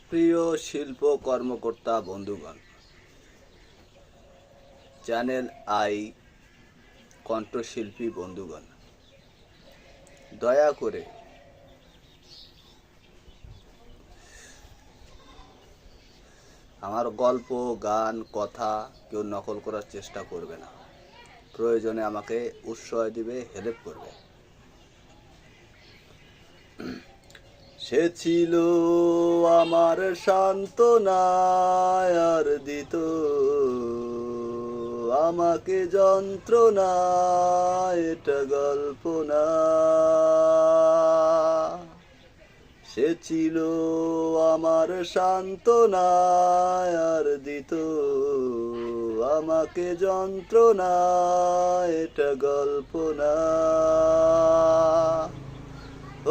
প্রিয় শিল্প কর্মকর্তা বন্ধুগণ, চ্যানেল আই কণ্ঠশিল্পী বন্ধুগণ, দয়া করে আমার গল্প, গান, কথা কেউ নকল করার চেষ্টা করবে না। প্রয়োজনে আমাকে উৎসাহ দিবে, হেল্প করবে। সে ছিল আমার সান্ত্বনা, আর দিত আমাকে যন্ত্রণা, এটা গল্প না। সে ছিল আমার সান্ত্বনা, আর দিত আমাকে যন্ত্রণা, এটা গল্প না।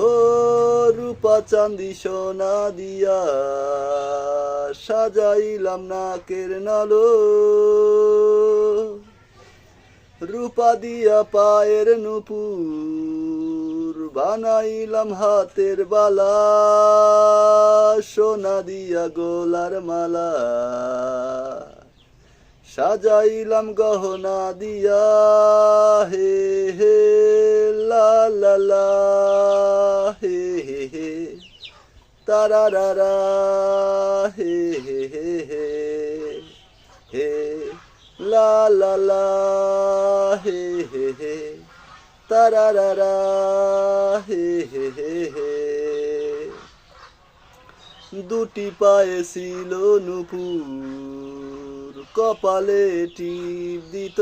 ও রূপা চাঁদি সোনা দিয়া সাজাইলাম নাকের নালো, রূপা দিয়া পায়ের নুপুর বানাইলাম হাতের বালা, সোনা দিয়া গোলার মালা সাজাইলাম গহনা দিয়া, হে হে লা লা লা, হে হে হে তারারারা, হে হে হে হে হে লা লা লা, হে হে হে তারারারা, হে হে হে হে। দুটি পায়ে ছিল নুপুর, কপালে টিপ দিত,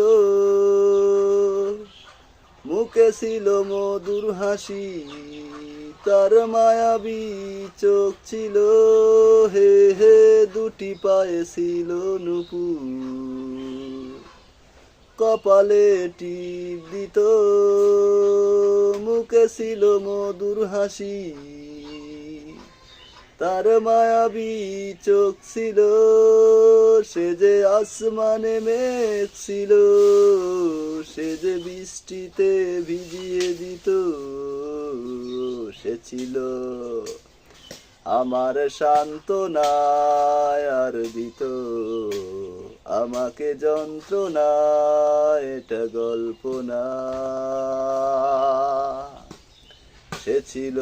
মুখে ছিল মধুর হাসি, তার মায়াবী চোখ ছিল, হে হে। দুটি পায়ে ছিল নুপুর, কপালে টিপ দিত, মুখে ছিল মধুর হাসি, তার মায়াবী চোখ ছিল। সে যে আসমানে মেঘ ছিল, সে যে বৃষ্টিতে ভিজিয়ে দিত, সে ছিল আমার সান্ত্বনা, আর দিত আমাকে যন্ত্রণা, এটা গল্প না। সে ছিল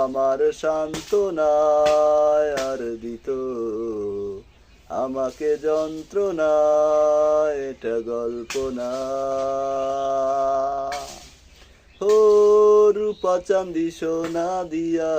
আমার সান্ত্বনা, আর দিত আমাকে যন্ত্রণা, এটা গল্প না। ও রূপা চাঁদি সোনা দিয়া